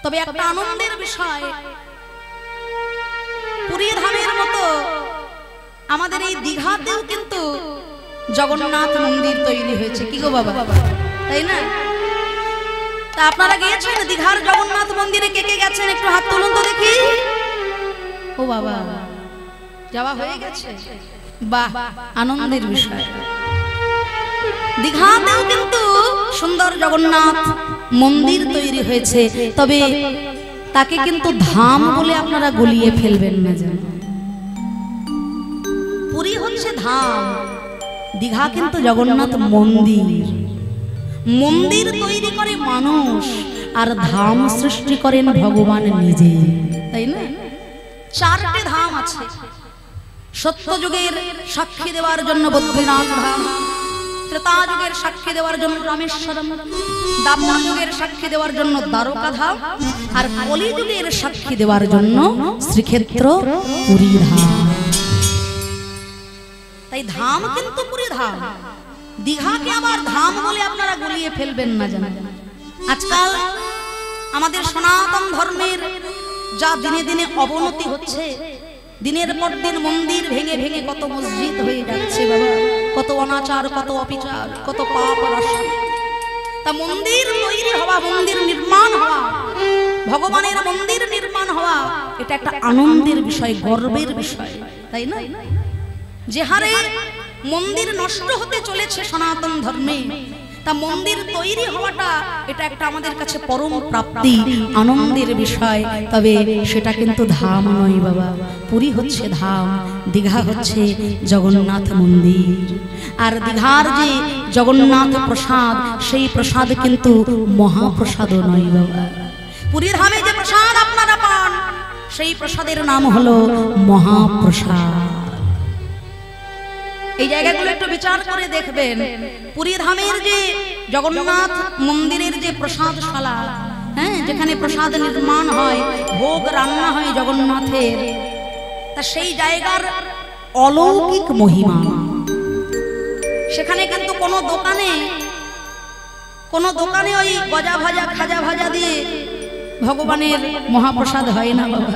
তবে একটা আনন্দের বিষয়, পুরী ধামের মতো আমাদের এই দীঘাতেও কিন্তু জগন্নাথ মন্দির তৈরি হয়েছে। কি গো বাবা, তাই না? তা আপনারা গিয়েছেন দীঘার জগন্নাথ মন্দিরে? কে কে গেছেন একটু হাত তুলুন তো দেখি। ও বাবা, যাওয়া হয়ে গেছে, বাহ, আনন্দের বিষয়। দীঘাতেও কিন্তু সুন্দর জগন্নাথ মন্দির তৈরি হয়েছে, তবে তাকে কিন্তু ধাম বলে আপনারা গলিয়ে ফেলবেন না যেন। পুরী হচ্ছে ধাম, দীঘা কিন্তু জগন্নাথ মন্দির। মন্দির তৈরি করে মানুষ, আর ধাম সৃষ্টি করেন ভগবান নিজে, তাই না? চারটে ধাম আছে। সত্যযুগের সাক্ষী দেওয়ার জন্য বদ্রীনাথ ধাম, ত্রেতা যুগের সাক্ষী দেওয়ার জন্য রামেশ্বরম, দ্বাপর যুগের সাক্ষী দেওয়ার জন্য দ্বারকা ধাম, আর কলি যুগের সাক্ষী দেওয়ার জন্য শ্রীক্ষেত্র পুরী ধাম। তাই ধাম কিন্তু পুরী ধাম। দীঘাকে আবার ধাম বলে আপনারা গলিয়ে ফেলবেন না যেন। আজকাল আমাদের সনাতন ধর্মের যা দিনে দিনে অবনতি হচ্ছে, দিনের পর দিন মন্দির ভেঙে ভেঙে কত মসজিদ হয়ে যাচ্ছে বাবা, কত অনাচার, কত অবিচার, কত পাপ রাশি। তা মন্দির তৈরি হওয়া, মন্দির নির্মাণ হওয়া, ভগবানের মন্দির নির্মাণ হওয়া, এটা একটা আনন্দের বিষয়, গর্বের বিষয়, তাই না? যে হারে মন্দির নষ্ট হতে চলেছে সনাতন ধর্মে, তা মন্দির তৈরি হওয়াটা এটা একটা আমাদের কাছে পরম প্রাপ্তি, আনন্দের বিষয়। তবে সেটা কিন্তু ধাম নয় বাবা। পুরী হচ্ছে ধাম, দীঘা হচ্ছে জগন্নাথ মন্দির। আর দীঘার যে জগন্নাথ প্রসাদ, সেই প্রসাদ কিন্তু মহাপ্রসাদও নয় বাবা। পুরী ধামে যে প্রসাদ আপনারা পান, সেই প্রসাদের নাম হলো মহাপ্রসাদ। এই জায়গাগুলো একটু বিচার করে দেখবেন। পুরী ধামের যে জগন্নাথ মন্দিরের যে প্রসাদশালা, হ্যাঁ, যেখানে প্রসাদ নির্মাণ হয়, ভোগ রান্না হয় জগন্নাথের, তা সেই জায়গার অলৌকিক মহিমা। সেখানে কিন্তু কোনো দোকানে ওই গজা ভাজা, খাজা ভাজা দিয়ে ভগবানের মহাপ্রসাদ হয় না বাবা।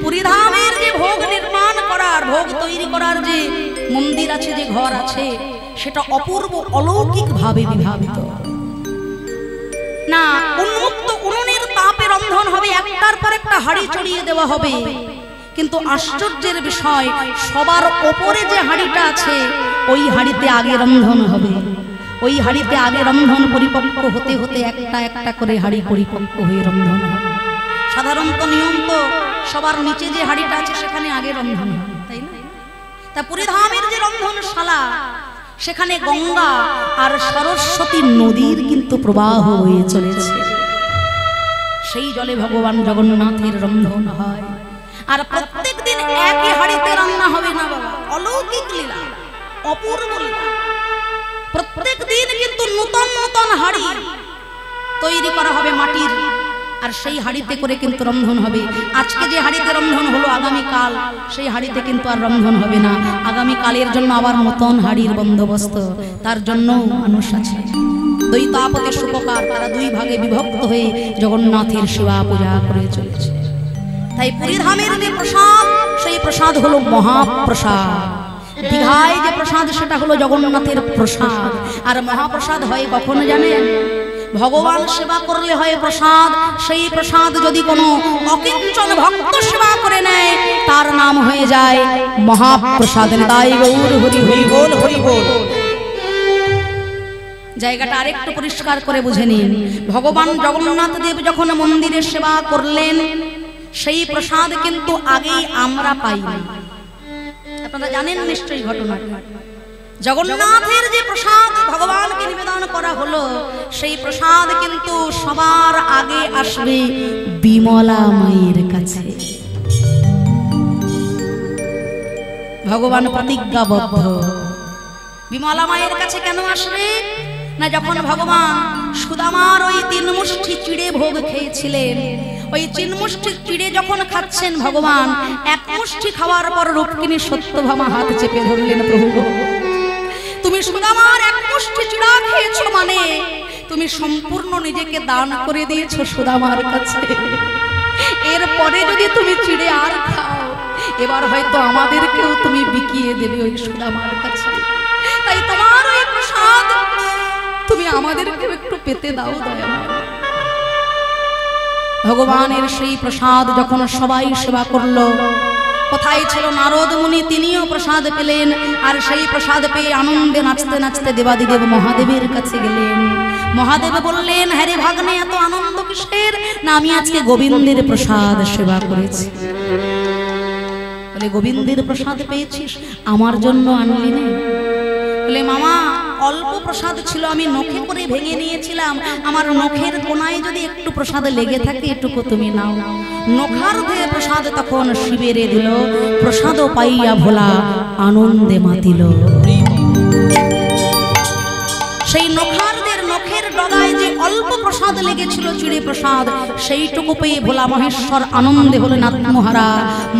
পুরী ধামের যে ভোগ নির্মাণ করার, ভোগ তৈরি করার যে মন্দির আছে, যে ঘর আছে, সেটা অপূর্ব অলৌকিক ভাবে বিভাবিত। না, উন্মুক্ত উনুনের তাপে রন্ধন হবে, একটার পর একটা হাঁড়ি চড়িয়ে দেওয়া হবে। কিন্তু আশ্চর্যের বিষয়, সবার ওপরে যে হাঁড়িটা আছে, ওই হাঁড়িতে আগে রন্ধন হবে। ওই হাঁড়িতে আগে রন্ধন পরিপক্ক হতে হতে একটা একটা করে হাঁড়ি পরিপক্ক হয়ে রন্ধন হবে। সাধারণত নিয়ম তো সবার নিচে যে হাঁড়িটা আছে সেখানে আগে রন্ধন হবে, তাই না? তা পুরী ধামের যে রন্ধনশালা, সেখানে গঙ্গা আর সরস্বতী নদীর কিন্তু প্রবাহ হয়ে চলেছে। সেই জলে ভগবান জগন্নাথের রন্ধন হয়। আর প্রত্যেক দিন একই হাঁড়িতে রান্না হবে না বাবা, অলৌকিক লীলা, অপূর্ব লীলা। প্রত্যেক দিন কিন্তু নতুন নতুন হাঁড়ি তৈরি করা হবে মাটির, আর সেই হাঁড়িতে করে কিন্তু রন্ধন হবে। আজকে যে হাঁড়িতে রন্ধন হলো, আগামীকাল সেই হাঁড়িতে কিন্তু আর রন্ধন হবে না। আগামীকালের জন্য আবার নতুন হাঁড়ির বন্দোবস্ত, তার জন্য মানুষ আছে দ্বৈতাপতের সুপকার, তারা দুই ভাগে বিভক্ত হয়ে জগন্নাথের সেবা পূজা করে চলেছে। তাই পুরী ধামের যে প্রসাদ, সেই প্রসাদ হলো মহাপ্রসাদ। দীঘায় যে প্রসাদ, সেটা হলো জগন্নাথের প্রসাদ। আর মহাপ্রসাদ হয় কখনো জানেন? ভগবান সেবা করলে হয় প্রসাদ। সেই প্রসাদ যদি কোনো অকিঞ্চন ভক্ত সেবা করে নেয়, তার নাম হয়ে যায় মহাপ্রসাদ। তাই গৌর হরি হরি বল, হরি বল। জায়গাটা আরেকটু পরিষ্কার করে বুঝে নিন। ভগবান জগন্নাথ দেব যখন মন্দিরে সেবা করলেন, সেই প্রসাদ কিন্তু আগেই আমরা পাই। আপনারা জানেন নিশ্চয়ই ঘটনাটা। জগন্নাথের যে প্রসাদ ভগবানকে নিবেদন করা হলো, সেই প্রসাদ কিন্তু সবার আগে আসবে বিমলা মায়ের কাছে। ভগবান প্রতিজ্ঞাবদ্ধ। বিমলা মায়ের কাছে কেন আসবে না? যখন ভগবান সুদামার ওই 3 মুষ্টি চিড়ে ভোগ খেয়েছিলেন, ওই 3 মুষ্টি চিড়ে যখন খাচ্ছেন ভগবান, 1 মুষ্টি খাওয়ার পর রূপকিনী সত্যভামা হাত চেপে ধরলেন, প্রভু তুমি সুদামার 1 মুষ্টি চিড়া খেয়েছো, মানে তুমি সম্পূর্ণ নিজেকে দান করে দিয়েছো সুদামার কাছে, এরপরে যদি তুমি চিড়ে আর খাও এবার হয়তো আমাদেরকেও তুমি বিকিয়ে দেবে ওই সুদামার কাছে। তাই তোমার ওই প্রসাদ তুমি আমাদেরকেও একটু পেতে দাও দয়াময়। ভগবানের সেই প্রসাদ যখন সবাই সেবা করলো, কোথায় ছিল নারদ মুনি, তিনিও প্রসাদ পেলেন। আর সেই প্রসাদ পেয়ে আনন্দে নাচতে নাচতে দেবাদিদেব মহাদেবের কাছে গেলেন। মহাদেব বললেন, হ্যাঁ রে ভাগ্নে, এত আনন্দ কিসের? না, আমি আজকে গোবিন্দের প্রসাদ সেবা করেছি। বলে, গোবিন্দের প্রসাদ পেয়েছিস, আমার জন্য আনলি না? বলে, মামা অল্প প্রসাদ ছিল, আমি নখে করে ভেঙে নিয়েছিলাম, আমার নখের কোনায় যদি একটু প্রসাদ লেগে থাকে এটুকু তুমি নাও। নখার দিয়ে প্রসাদ তখন শিবেরে দিল, প্রসাদ পাইয়া ভোলা আনন্দে মাতিল। সেই নখারদের নখের ডগায় যে অল্প প্রসাদ লেগেছিল চিড়ে প্রসাদ, সেইটুকু পেয়ে ভোলা মহেশ্বর আনন্দে হলেন আত্মহারা।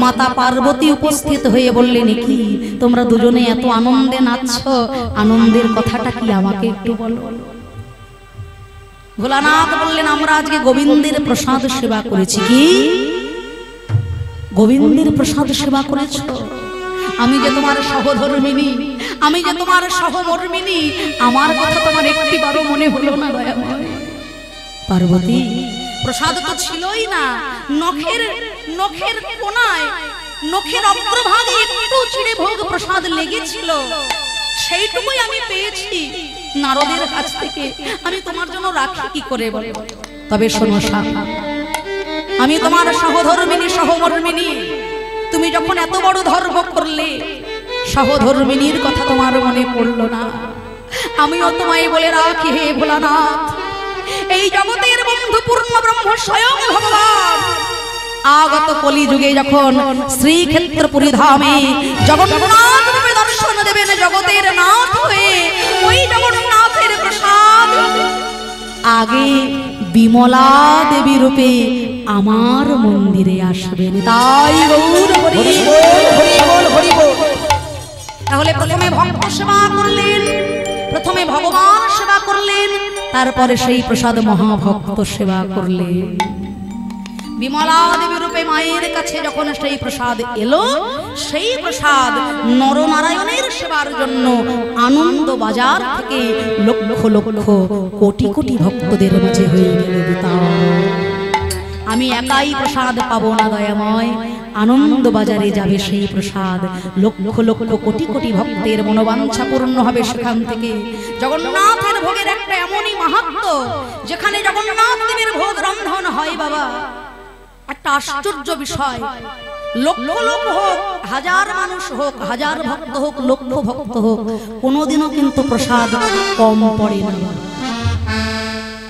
মাতা পার্বতী উপস্থিত হয়ে বললেন, কি তোমরা দুজনে এত আনন্দে নাচছ, আনন্দের কথাটা কি আমাকে একটু বলো। ভোলানাথ বললেন, আমরা আজকে গোবিন্দের প্রসাদ সেবা করেছি। কি গোবিন্দের প্রসাদ সেবা করেছ? আমি যে তোমার সহধর্মিনী, আমি যে তোমার সহমর্মিনী, আমার কথা তোমার একটিবারও মনে হলো না দয়াময়? পার্বতী, প্রসাদ তো ছিলই না, নখের কোনায়, নখের অগ্রভাগে একটু চিড়ে ভোগ প্রসাদ লেগেছিল, সেইটুকুই আমি পেয়েছি নারদের কাছ থেকে। আমি তোমার জন্য রাখি কি করে বলে? তবে শোনো শাখা, আমি তোমার সহধর্মিনী সহমর্মিনী, তুমি যখন এত বড় ধর্ম করলে সহধর্মিনীর কথা তোমার মনে পড়লো না? আমিও তোমায় বলে রাখি, হে ভোলানাথ, এই জগতের বন্ধু পূর্ণ ব্রহ্ম স্বয়ং ভগবান আগত কলিযুগে যখন শ্রীক্ষেত্রপুরী ধামে জগন্নাথ রূপে দর্শন দেবেন জগতের নাথ হয়ে, ওই জগন্নাথের প্রসাদ আগে বিমলা দেবী রূপে আমার মন্দিরে আসবেন। তাই গৌর হরি বল, হরি বল। তাহলে প্রথমে ভক্ত সেবা করলেন, প্রথমে ভগবান সেবা করলেন, তারপরে সেই প্রসাদ মহাভক্ত সেবা করলেন। বিমলা দেবী রূপে মায়ের কাছে যখন সেই প্রসাদ এলো, সেই প্রসাদ নরনারায়ণের সেবার জন্য আনন্দ বাজার থেকে লক্ষ লক্ষ কোটি কোটি ভক্তদের মাঝে হয়ে গেল বিতরণ। আমি একাই প্রসাদ পাবো না দয়াময়, আনন্দ বাজারে যাবে সেই প্রসাদ, লক্ষ লক্ষ কোটি কোটি ভক্তের মনোবাঞ্ছা পূর্ণ হবে সেখান থেকে। জগন্নাথের ভোগের একটা এমনই মাহাত্ম্য, যেখানে জগন্নাথ দেবের ভোগ রন্ধন হয় বাবা, একটা আশ্চর্য বিষয়। লক্ষ লোক হোক, হাজার মানুষ হোক, হাজার ভক্ত হোক, লক্ষ ভক্ত হোক, কোনোদিনও কিন্তু প্রসাদ কম পড়ে না,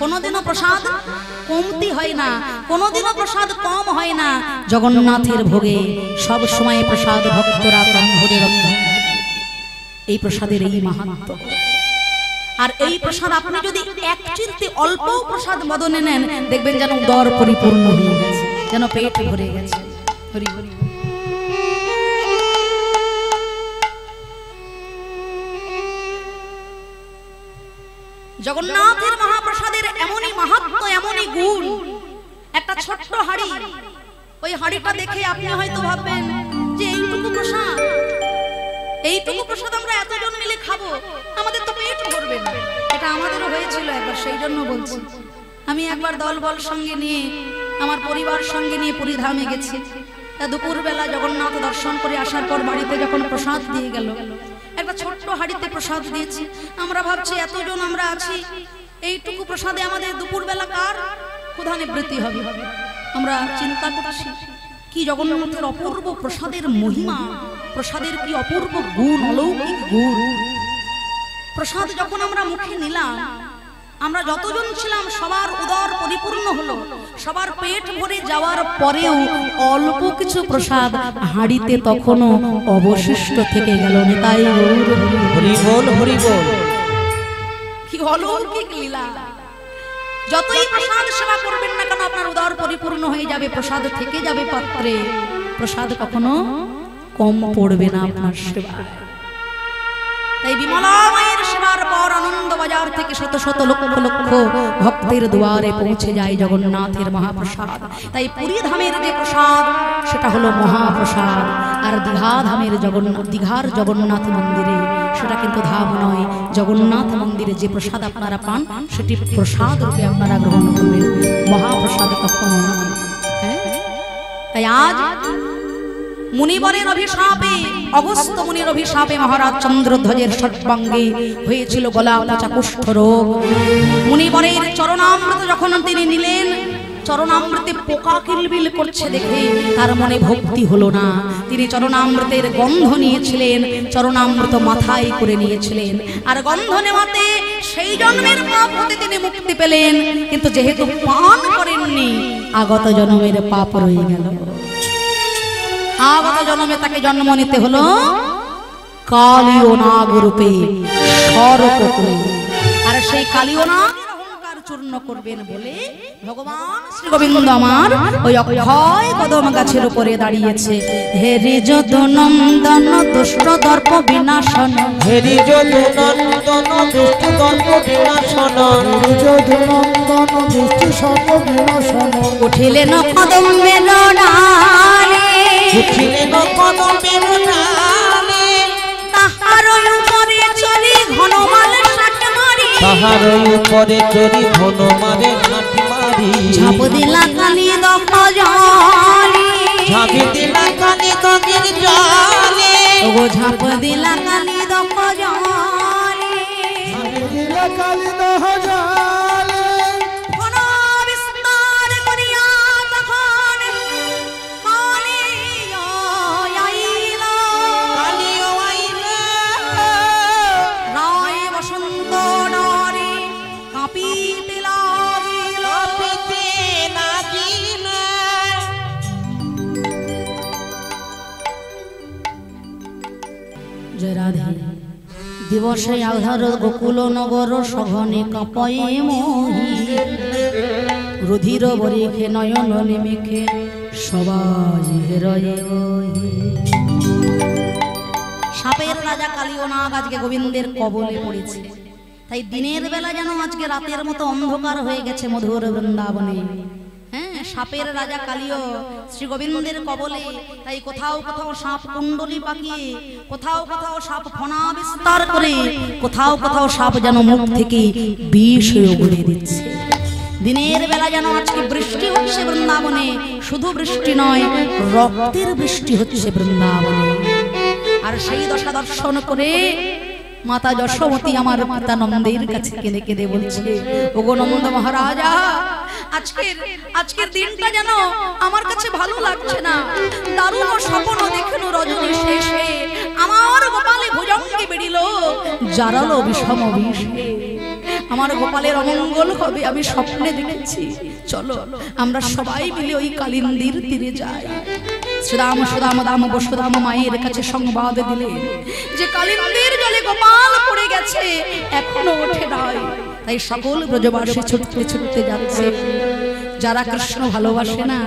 কোনোদিনও প্রসাদ কমতি হয় না, কোনোদিনও প্রসাদ কম হয় না। জগন্নাথের ভোগে সব সময় প্রসাদ ভক্তরা প্রাণ ভরে রক্ষা। এই প্রসাদের এই মাহাত্ম্য। আর এই প্রসাদ আপনি যদি এক চিলতে অল্প প্রসাদ বদনে নেন, দেখবেন যেন উদর পরিপূর্ণ হয়ে গেছে, যেন পেট ভরে গেছে। হরি হরি। জগন্নাথের মহাপ্রসাদের এমনই মাহাত্ম্য, এমনই গুণ। একটা ছোট্ট হাড়ি, ওই হাড়িটা দেখে আপনি হয়তো ভাববেন যে এইটুকু প্রসাদ, এইটুকু প্রসাদ আমরা এতজন মিলে খাবো, আমাদের তো পেট ভরবে না। এটা আমাদেরও হয়েছিল একবার, সেই জন্য বলছি। আমি একবার দলবল সঙ্গে নিয়ে, আমার পরিবার সঙ্গে নিয়ে পুরী ধামে গেছি। দুপুরবেলা জগন্নাথ দর্শন করে আসার পর বাড়িতে যখন প্রসাদ দিয়ে গেল, একটা ছোট্ট হাড়িতে প্রসাদ দিয়েছি। আমরা ভাবছি এতজন আমরা আছি, এইটুকু প্রসাদে আমাদের দুপুরবেলা কার ক্ষুধা নিবৃত্তি হবে? আমরা চিন্তা করছি কি জগন্নাথের অপূর্ব প্রসাদের মহিমা, প্রসাদের কি অপূর্ব গুণ, অলৌকিক গুণ। প্রসাদ যখন আমরা মুখে নিলাম, আমরা যতজন ছিলাম সবার উদর পরিপূর্ণ হলো, সবার পেট ভরে যাওয়ার পরেও অল্প কিছু প্রসাদ হাঁড়িতে তখনও অবশিষ্ট থেকে গেল। তাই হরি বল, হরি বল। কি অলৌকিক লীলা! যতই প্রসাদ সেবা করবেন না কেন, আপনার উদর পরিপূর্ণ হয়ে যাবে, প্রসাদ থেকে যাবে পাত্রে, প্রসাদ কখনো কম পড়বে না আপনার সেবা। তাই বিমলা মায়ের সেবার পর আনন্দ বাজার থেকে শত শত লক্ষ লক্ষ ভক্তের দুয়ারে পৌঁছে যায় জগন্নাথের মহাপ্রসাদ। তাই পুরী ধামের যে প্রসাদ সেটা হলো মহাপ্রসাদ, আর দীঘার জগন্নাথ মন্দিরে সেটা কিন্তু ধাম নয়। জগন্নাথ মন্দিরে যে প্রসাদ আপনারা পান সেটি প্রসাদ রূপে আপনারা গ্রহণ করবেন, মহাপ্রসাদ কখনো নয়। তাই আজ মুনিবরের অভিশাপে, অগস্ত্য মুনির অভিশাপে মহারাজ চন্দ্রধ্বজের সর্বাঙ্গে হয়েছিল গলা পচা কুষ্ঠ রোগ। মুনিবরের চরণামৃত যখন তিনি নিলেন, চরণামৃতে পোকা কিলবিল করছে দেখে তার মনে ভক্তি হলো না। তিনি চরণামৃতের গন্ধ নিয়েছিলেন, চরণামৃত মাথায় করে নিয়েছিলেন, আর গন্ধ নেওয়াতে সেই জন্মের পাপ হতে তিনি মুক্তি পেলেন। কিন্তু যেহেতু পান করেননি, আগত জন্মের পাপ রয়ে গেল। আগত জন্মে তাকে জন্ম নিতে হলো কালীয় নাগ রূপে, সর্প করে। আর সেই কালীয় নাগ অহংকার চূর্ণ করবেন বলে ভগবান শ্রী গোবিন্দ আমার ওই অক্ষয় কদম গাছের উপরে দাঁড়িয়েছে। হেরি যদ নন্দন দুষ্ট দর্প বিনাশন, হেরি যদ নন্দন দুষ্ট দর্প বিনাশন, যদ নন্দন দুষ্ট সর্প বিনাশন। উঠিলেন কদমের ডালে, উঠিলেন কদমের ডালে, তাহার উপরে চলি ঘনমাল ষাট মারি, তাহার উপরে চলি ঘনমালে ষাট মারি। ঝাঁপ দিলা কালি দক্ষ জলে, ঝাঁপ দিলা কালি দগের জলে, ও ঝাঁপ দিলা কালি দক্ষ জলে, ঝাঁপ দিলা কালি দহ জলে। ঘন বিস্তার করিয়া তখন কালিয় আইল, কালিও আইল, রায় বসন্ত ডরে কাঁপিতে লাগিল। কাঁপিতে লাগিল। জয় রাধে। দিবসে আধার গোকুল নগর সঘনে কাঁপয়ে মোহি, রুধির বরিখে নয়ন নিমিখে সবাই হেরয়ে বহি। সাপের রাজা কালীয় নাগ আজকে গোবিন্দের কবলে পড়েছে। তাই দিনের বেলা যেন আজকে রাতের মতো অন্ধকার হয়ে গেছে মধুর বৃন্দাবনে। হ্যাঁ, সাপের রাজা কালীয় শ্রী গোবিন্দের কবলে। তাই কোথাও কোথাও সাপ কুণ্ডলি পাকিয়ে, কোথাও কোথাও সাপ ফনা বিস্তার করে, কোথাও কোথাও সাপ যেন মুখ থেকে বিষ উগড়ে দিচ্ছে। দিনের বেলা যেন আজকে বৃষ্টি হচ্ছে বৃন্দাবনে, শুধু বৃষ্টি নয়, রক্তের বৃষ্টি হচ্ছে বৃন্দাবনে। আর সেই দশা দর্শন করে মাতা যশোমতী আমার পিতা নন্দের কাছে কেঁদে কেঁদে বলছে, ওগো নন্দ মহারাজা, আজকের দিনটা যেন আমার কাছে ভালো লাগছে না। দারুণ স্বপ্ন দেখেন রজনী শেষে, আমার গোপালে ভুজঙ্গে বেরিল জারালো বিষম বিষে। আমার গোপালের অমঙ্গল হবে আমি স্বপ্নে দেখেছি। চলো আমরা সবাই মিলে ওই কালিন্দীর তীরে যাই। সুদাম সুদাম দাম বসুদাম মায়ের কাছে সংবাদ দিলেন যে কালিন্দীর জলে গোপাল পড়ে গেছে, এখনো ওঠে নাই। তাই সকল ব্রজবাসী ছুটতে ছুটতে যাচ্ছে। যারা কৃষ্ণ ভালোবাসে না,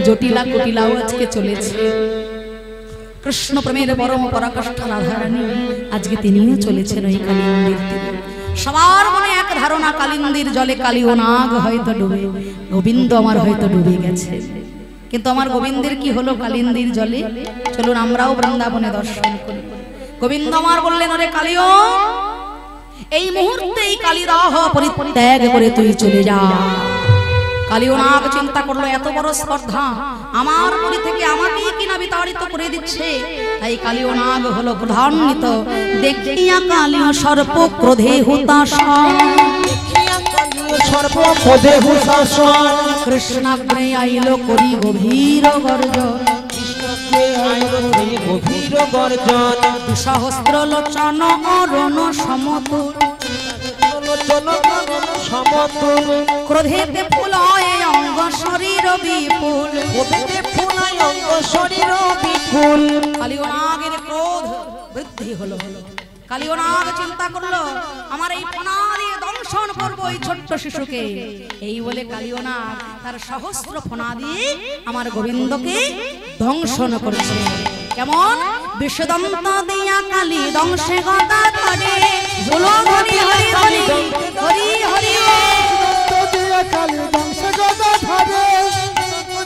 জটিলা কুটিলাও আজকে চলেছে। কৃষ্ণ প্রেমের পরম পরাকাষ্ঠা রাধারানী আজকে তিনিও চলেছেন ওই কালিন্দীর তীরে। সবার মনে এক ধারণা, কালিন্দীর জলে কালীয় নাগ হয়তো ডুবে, গোবিন্দ আমার হয়তো ডুবে গেছে। কিন্তু আমার গোবিন্দের কি হলো কালিন্দীর জলে? চলুন আমরাও বৃন্দাবনে দর্শন করি। গোবিন্দ আমার বললেন, ওরে কালীয়, এই মুহূর্তে এই কালিদাহ পরিত্যাগ করে তুই চলে যা। কালীয় নাগ চিন্তা করলো, এত বড় স্পর্ধা আমার পরি থেকে আমাকেই কিনা বিতাড়িত করে দিচ্ছে। তাই কালীয় নাগ হলো ক্রোধান্বিত। দেখিয়া কালীয় সর্প ক্রোধে হুতাশন, সর্প ক্রোধে হুতাশন, কৃষ্ণাগ্রে আইল করি গভীর গর্জন, গভীর গর্জন, সহস্র লোচন অরণ সমতুল, সমতুল, ক্রোধেতে ফুলায় অঙ্গ শরীর বিপুল, ক্রোধেতে ফুলায় অঙ্গ শরীর বিপুল। কালীয় নাগের ক্রোধ বৃদ্ধি হলো। কালীয় নাগ চিন্তা করলো, আমার এই ফনা দিয়ে দংশন করবো এই ছোট্ট শিশুকে। এই বলে কালীয় নাগ তার সহস্র ফনা দিয়ে আমার গোবিন্দকে দংশন করেছে। কেমন? বিষদন্ত দিয়া কালী দংশে গদা ধরে বলো হরি হরি হরি হরি হরি দিয়া কালী দংশে গদা ধরে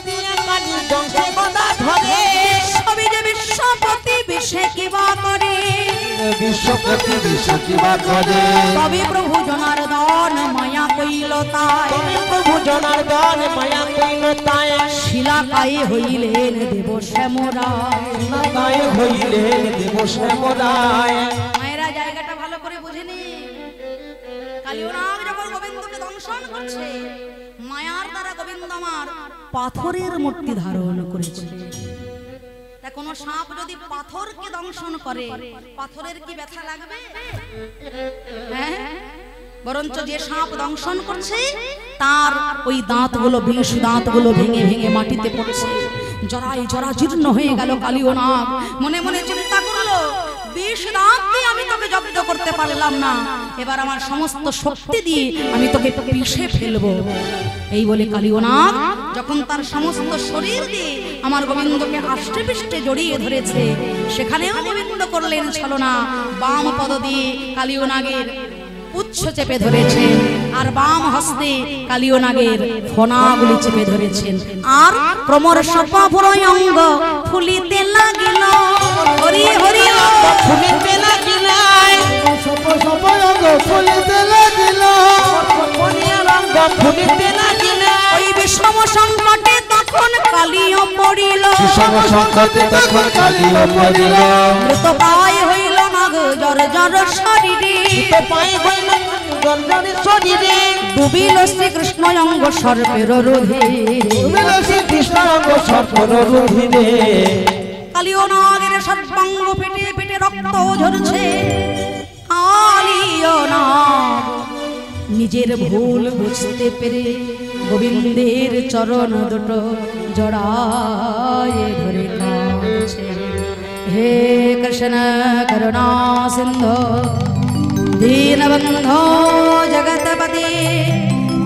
দিয়া কালী দংশে গদা ধরে সবই যে বিশ্বপতি বিষে কিবা করে বিশ্বপতি বিষে কিবা করে তবে প্রভু জনার্দন মায়া কইল তাই প্রভু জনার্দন মায়া কইল তাই শিলাকায়ে হইলেন দেব শ্যামরায় শিলাকায়ে হইলেন দেব শ্যামরায় মায়েরা জায়গাটা ভালো করে বুঝেনি কালিয়নাগ যখন গোবিন্দকে দংশন করছে মায়ার দ্বারা গোবিন্দ আমার পাথরের মূর্তি ধারণ করেছে তা কোন সাপ যদি পাথরকে দংশন করে পাথরের কি ব্যথা লাগবে হ্যাঁ বরঞ্চ যে সাপ দংশন করছে তার ওই দাঁতগুলো বিষ দাঁতগুলো ভেঙে ভেঙে মাটিতে পড়ছে জরাই জরা জীর্ণ হয়ে গেল কালিয়নাগ মনে মনে চিন্তা করলো বিষ দাঁত দিয়ে আমি তোকে জব্দ করতে পারলাম না এবার আমার সমস্ত শক্তি দিয়ে আমি তোকে পিষে ফেলবো এই বলে কালিয়নাগ যখন তার সমস্ত শরীর দিয়ে আমার গোবিন্দকে আষ্টে পৃষ্ঠে জড়িয়ে ধরেছে সেখানেও গোবিন্দ করলেন ছলনা বাম পদ দিয়ে কালিয়নাগের উচ্চ চেপে ধরেছেন আর বাম হস্তে কালিয়নাগের ফণাগুলি চেপে ধরেছেন আর ক্রমশ পাভরয় অঙ্গ ফুলিতে লাগিল হরি হরি ফুলিতে লাগিল সপ সপ অঙ্গ ফুলিতে লাগিল অঙ্গ ফুলিতে লাগিল ওই বিষম সংকটে তখন কালিও পড়িল বিষম সংকটে তখন কালিও পড়িল মৃত পায় হইল নাগ জর জর শরীরে পায় হইল গন্ধরে শরীরে ডুবিল শ্রীকৃষ্ণ অঙ্গ সর্পের রোধে ডুবিল শ্রীকৃষ্ণ অঙ্গ সর্পের রোধে কালিয়নাগের সর্বাঙ্গ পেটে পেটে রক্ত ঝরছে কালিয়নাগ নিজের ভুল বুঝতে পেরে গোবিন্দের চরণ দুটো জড়ায় ধরে কাঁদছে হে কৃষ্ণ করুণা সিন্ধু দীনবন্ধো জগৎপতি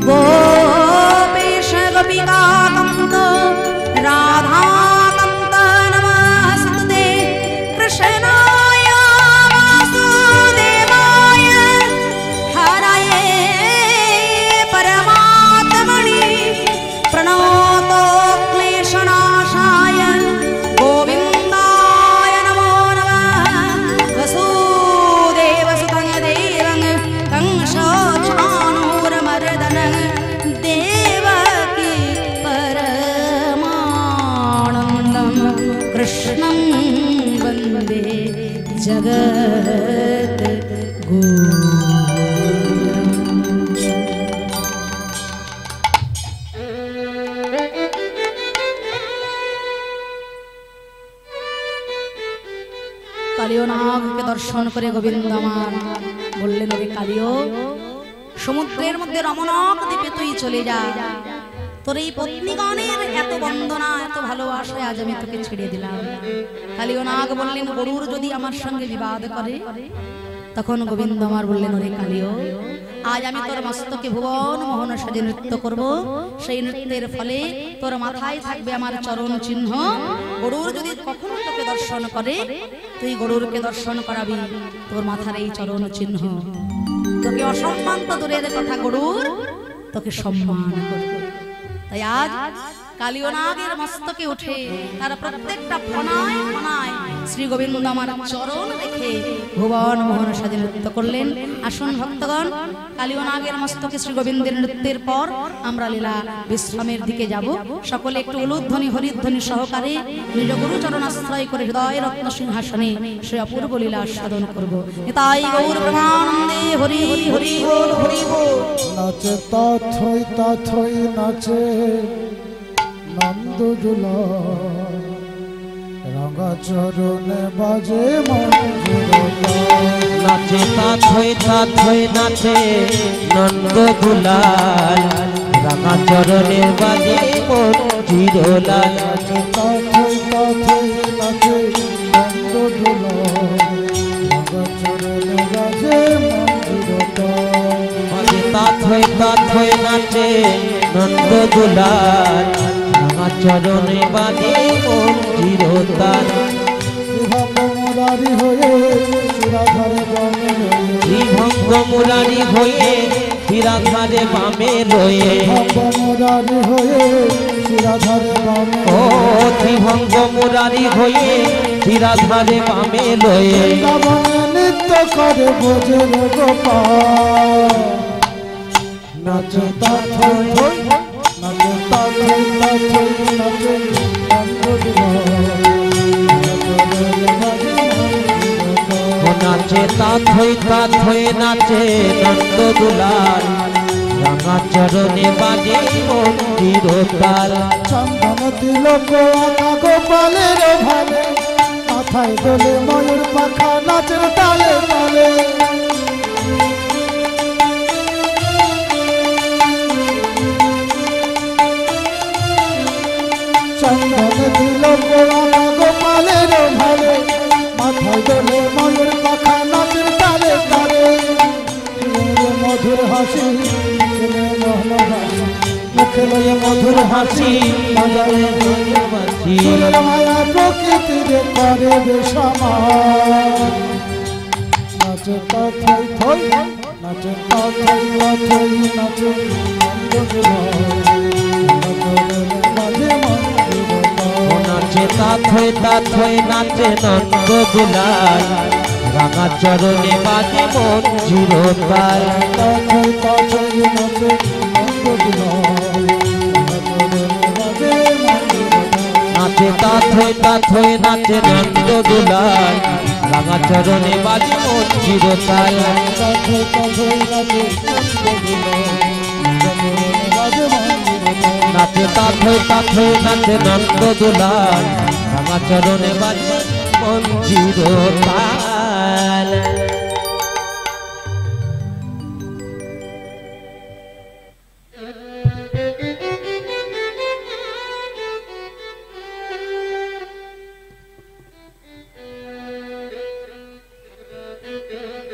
গোপীশ গোপিকা কান্ত রাধা কান্ত নমস্তুতে কৃষ্ণায় বাসুদেবায় হরয়ে পরমাত্মনি প্রণতো ক্লেশনাশায় গোবিন্দায় নমো নমঃ वसुदेवसुतं देवं कंसचाणूरमर्दनं देवकी परमानन्दं कृष्णं वन्दे जगद्गुरुम् কালিয়নাগকে দর্শন করে গোবিন্দ আমার বললেন রে কালিয় সমুদ্রের মধ্যে রমণক দ্বীপে তুই চলে যা তোর এই পত্নীগণের এত বন্দনা এত ভালোবাসায় আজ আমি তোকে ছেড়ে দিলাম কালিয়নাগ বললেন গরুর যদি আমার সঙ্গে বিবাদ করে তখন গোবিন্দ আমার বললেন রে কালিয় আজ আমি তোর মস্তকে ভুবন মোহন সাজে নৃত্য করব সেই নৃত্যের ফলে তোর মাথায় থাকবে আমার চরণ চিহ্ন গরুর যদি কখনো তোকে দর্শন করে তুই গরুরকে দর্শন করাবি তোর মাথার এই চরণ চিহ্ন তোকে অসম্মান তো দূরের কথা গরুর তোকে সম্মান করবে তাই আজ কালিয়নাগের মস্তকে উঠে তার প্রত্যেকটা ফণায় ফণায় শ্রী গোবিন্দ আমার চরণ রেখে ভুবন মোহন সাজে নৃত্য করলেন আসুন ভক্তগণ কালিয়নাগের মস্তকে শ্রী গোবিন্দের নৃত্যের পর আমরা লীলা বিশ্রামের দিকে যাব সকলে একটু উলুধ্বনি হরিধ্বনি সহকারে নিজ গুরু চরণ আশ্রয় করে হৃদয় রত্ন সিংহাসনে সে অপূর্ব লীলা আস্বাদন করব তাই গৌর প্রেমানন্দে হরি হরি বল হরি বল নাচে তথই নাচে নন্দ দুলা রঙা চরণে বাজে নাচে তাথই নাচে নন্দ দুলাল রাঙা চরণে বাজে মোর চিরলাল নাচে তথই নাচে নন্দ দুলা রঙা চরণে বাজে তাথই নাচে নন্দ দুলাল রাঙা চরণে বাজে মোর চিরতাল মুরারি হয়ে শিরাধারে বামে শ্রীভঙ্গ মুরারি হয়ে শিরাধারে বামে রয়ে ভঙ্গ মুরারি হয়ে শিরাধারে বামে ও ত্রিভঙ্গ মুরারি হয়ে শিরাধারে বামে রয়ে বৃন্দাবনে নৃত্য করে বোঝের গোপাল নাচে তাথই থই নাচে তাথই তাথই নাচে নাচে তাথই তাথই নাচে নন্দ দুলাল রাঙা চরণে বাজে মন্দির তাল চন্দন তিলক আঁকা গোপালের ভালে মাথায় দোলে ময়ূর পাখা নাচের তালে তালে চন্দন তিলক আঁকা গোপালের ভালে মাথায় দোলে ময়ূর পাখা নাচের তালে তালে মধুর হাসি মুখে লয়ে মধুর হাসি সুরের মায়া প্রকৃতিরে করে বেসামাল নাচে তাথই থই নাচে তাথই তাথই নাচে নাচে তাথই তাথই নাচে নন্দ দুলাল রাঙা চরণে বাজে মঞ্জুর তাল তাথই তাথই নাচে নাচে তাথই তাথই নাচে নন্দ দুলাল রাঙা চরণে বাজে মঞ্জুর তাল নাচে তাথই তাথই নাচে নন্দ দুলাল রাঙা চরণে বাজে মঞ্জুর তাল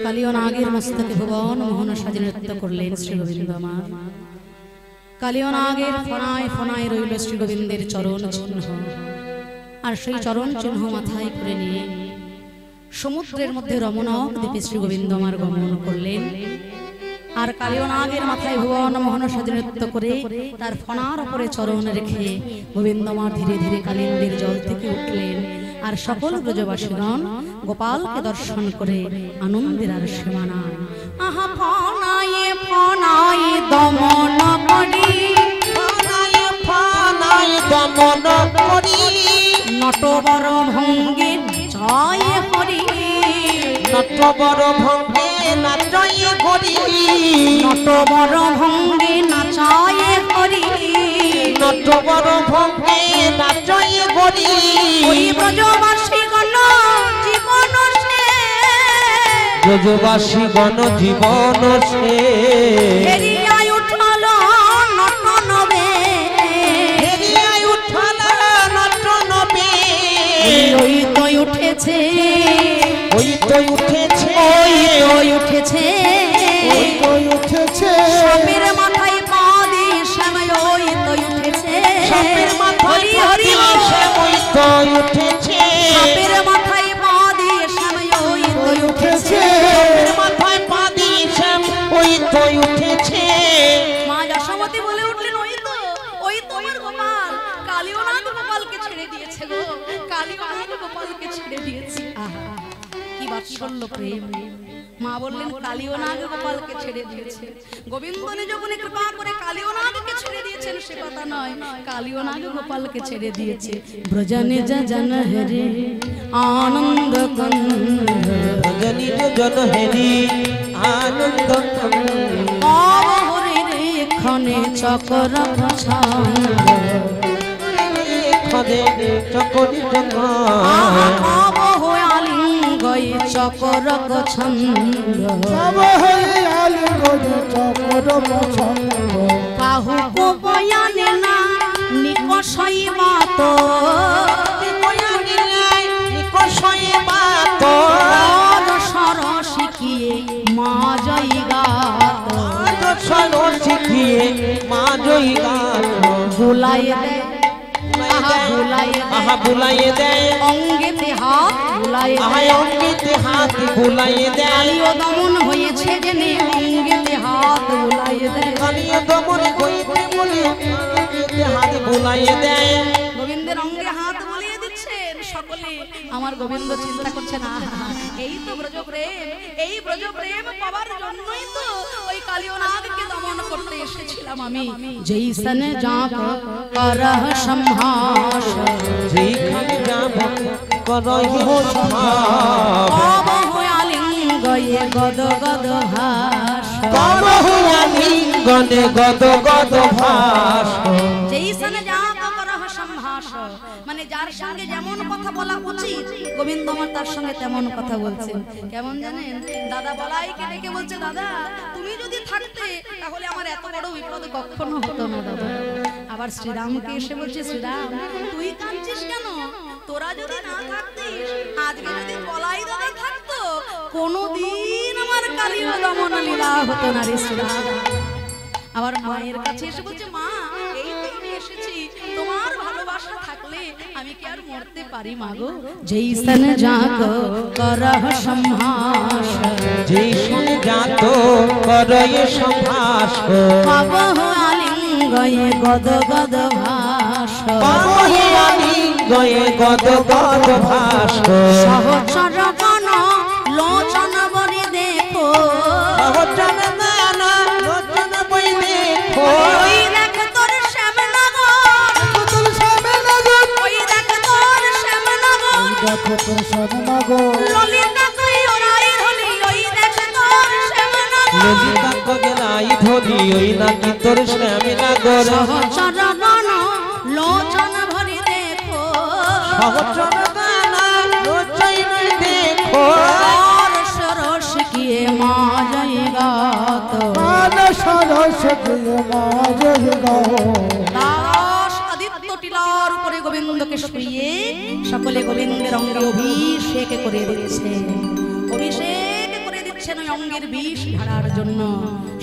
কালিও নাগের মস্তকে ভুবন মোহন সাজে নৃত্য করলেন শ্রী গোবিন্দ আমার কালিও নাগের ফনায় ফনায় রইল শ্রী গোবিন্দের চরণ চিহ্ন আর সেই চরণ চিহ্ন মাথায় করে নিয়ে সমুদ্রের মধ্যে রমণক দ্বীপে শ্রী গোবিন্দ আমার গমন করলেন আর কালিও নাগের মাথায় ভুবন মোহন সাজে নৃত্য করে তার ফনার উপরে চরণ রেখে গোবিন্দ আমার ধীরে ধীরে কালিন্দির জল থেকে উঠলেন আর সকল ব্রজবাসীগণ গোপালকে দর্শন করে আনন্দের আর সীমা নাই আহা ফনায়ে ফনায়ে দমন করি ফনায় ফনায় দমন করি নটবর ভঙ্গে জয় হরি নটবর ভঙ্গে নাচয় করি নটবর ভঙ্গে নাচায় হরি নটবর ভঙ্গে নাচয় করি ওই ব্রজবাসীগণ জীবন সে ব্রজবাসী গণ জীবন সে হেরিয়ায় উঠল নটনবে হেরিয়ায় উঠল নটনবে ওই তো উঠেছে ওই তো উঠেছে ওই উঠেছে ওই উঠেছে সাপের মাথায় পা দিয়ে শ্যামাই ওই তো উঠেছে সাপের মাথায় হরি পা দিয়ে শ্যামাই তো উঠেছে সাপের মাথায় পা দিয়ে শ্যামাই ওই তো উঠেছে সাপের মাথায় পা দিয়ে শ্যাম ওই তো উঠেছে মা যশোমতী বলে উঠলেন ওই তোমার গোপাল কালিও নাগ গোপালকে ছেড়ে দিয়েছে গো কালিও নাগ গোপালকে ছেড়ে দিয়েছে আহা কি বাৎসল্য প্রেম মা বললেন কালিও নাগ গোপালকে ছেড়ে দিয়েছে গোবিন্দ যখন কৃপা করে কালিও নাগকে ছেড়ে দিয়েছেন সে কথা নয় কালিও নাগ গোপালকে ছেড়ে দিয়েছে ব্রজনে জন হরে আনন্দ কন্দ ভজনী জন হেরি আনন্দ অবহরে ক্ষণে চকর ছন্দ খদে চকরি অবহয়ালিঙ্গই চকর ছন্দ কাহু বয়ানে না নিকষই মাত সর শিখিয়ে মা জয় গাত শিখিয়ে মা জয়ী গান বুলাই দে আহা বুলাইয়ে দেয় অঙ্গেতে হাত বুলাইয়ে আহা অঙ্গেতে হাত বুলাইয়ে দেয় কালিও দমন হয়েছে জেনে অঙ্গেতে হাত বুলাইয়ে দেয় কালিও দমন হইতে বলে অঙ্গেতে হাত বুলাইয়ে দেয় গোবিন্দের অঙ্গে হাত বুলিয়ে দিচ্ছেন সকলে আমার গোবিন্দ চিন্তা করছে না এই তো ব্রজপ্রেম এই ব্রজপ্রেম পাওয়ার জন্যই তো ওই কালিয়নাগকে দমন করতে এসেছিলাম আমি জৈসন জাপ করহ সম্হাস যেখানে যাব করহি সম্ভাব কবহু আলিঙ্গয়ে গদ গদ ভাস কবহু আলিঙ্গনে গদ গদ ভাস জৈসন জাপ করহ সম্হাস মানে যার সঙ্গে যেমন কথা বলা উচিত গোবিন্দ আমার তার সঙ্গে তেমন কথা বলছেন কেমন জানেন দাদা বলাইকে ডেকে বলছে দাদা তুমি যদি থাকতে তাহলে আমার এত বড় বিপদ কখনো হতো না দাদা আবার শ্রীরামকে এসে বলছে শ্রীরাম তুই কাঁদছিস কেন তোরা যদি না থাকতিস আজকে যদি বলাই দাদা থাকতো কোনোদিন আমার কালিয় দমন লীলা হতো না রে শ্রীরাম আবার মায়ের কাছে এসে বলছে মা এই তো আমি এসেছি তোমার ভালোবাসা থাকলে আমি কি আর মরতে পারি মাগো জৈসন জাগো করহ সম্হাস যেখান যাত করয়ে সম্ভাস কবহু আলিঙ্গয়ে গদ গদ ভাস কবহু আলিঙ্গয়ে গদ গদ ভাস সহচর গণ লোচন বরি দেখো সহচর গান লোচন বই দেখো ওই দেখ তোর শ্যামনগর তোর শ্যামনগর ওই দেখ তোর শ্যামনগর দেখো তোর শ্যামনগর ললিতা কই ওরাই ধলি ওই দেখ তোর শ্যামনগর ললিতা কগেলাই ধরি ওই নাকি তোর শ্যামনগর সহচর গণ লোচন ভরি দেখো সহচর গান লোচন দেখো রস রস কিয়ে মা জয় গাত মানস রস দিয়ে মাঝে গাও দাস আদিত্য টিলার উপরে গোবিন্দকে শুইয়ে সকলে গোবিন্দের অঙ্গে অভিষেক করে দিচ্ছে অভিষেক করে দিচ্ছেন ওই অঙ্গের বিষ ঢাড়ার জন্য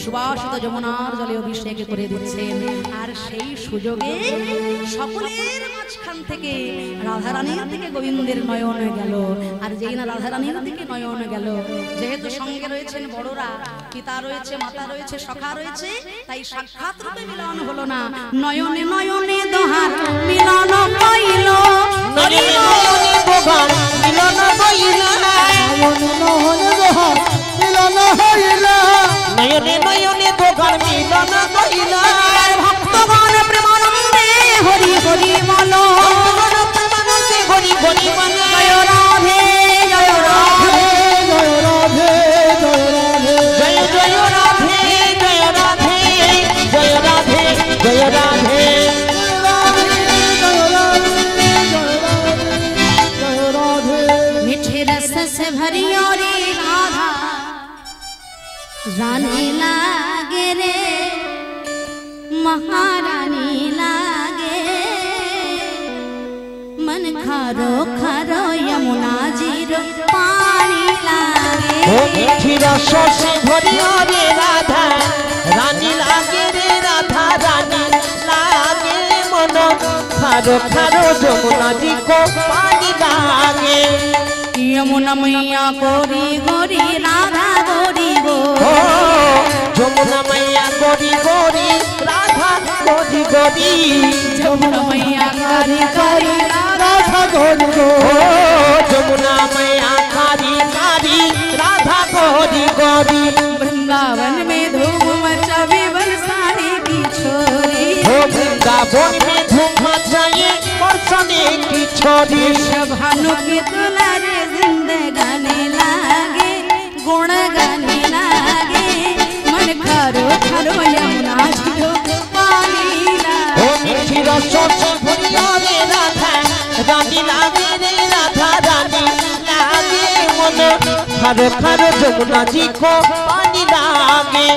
সুবাসিত যমুনার জলে অভিষেক করে দিচ্ছেন আর সেই সুযোগে সকলের মাঝখান থেকে রাধারানীর দিকে গোবিন্দের নয়ন গেল আর যেই না রাধারানীর দিকে নয়ন গেল যেহেতু সঙ্গে রয়েছেন বড়রা পিতা রয়েছে মাতা রয়েছে সখা রয়েছে তাই সাক্ষাৎ রূপে মিলন হলো না নয়নে নয়নে দোহার মিলন পাইল নয়নে নয়নে দোহার মিলন পাইল নয়নে নয়নে দোহার মিলন পাইল ভক্তগণ প্রেমানন্দে হরি হরি বল প্রেমানন্দে হরি হরি বল জয় রাধে জয় রাধে জয় রাধে জয় রাধে জয় জয় রাধে জয় রাধে জয় রাধে জয় রাধে मीठे रस से भरी और राधा रानी लागे रे महारानी लागे मन खारो खारो यमुना जीरो पानी लागे ও মিঠি রস সে ভরিয়া রে রাধা রানী লাগে রে রাধা রানী লাগে মন খারো খারো যমুনা জি কো পানি লাগে यमुना मैया गोरी गोरी राधा गोरी गो ও যমুনা মাইয়া গরি গরি রাধা গরি গরি यमुना मैया गोरी गोरी রাধা গরি গো ও যমুনা মাইয়া কারি কারি রাধা গরি গরি वृंदावन में धूम मचावे बरसाने की छोरी ও বৃন্দাবন মে ধুম মচায়ে বর্ষণে কি ছড়ি भानु की दुलारे जिंदगानी लागे गुण गाने लागे मन खारो खारो यमुना झिरो पानी ও लागे মিঠি রস সে ভরিয়া রে রাধা রানী লাগে রে রাধা রানী লাগে মন খারো খারো যমুনা জি কো পানি লাগে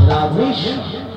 राधे श्याम।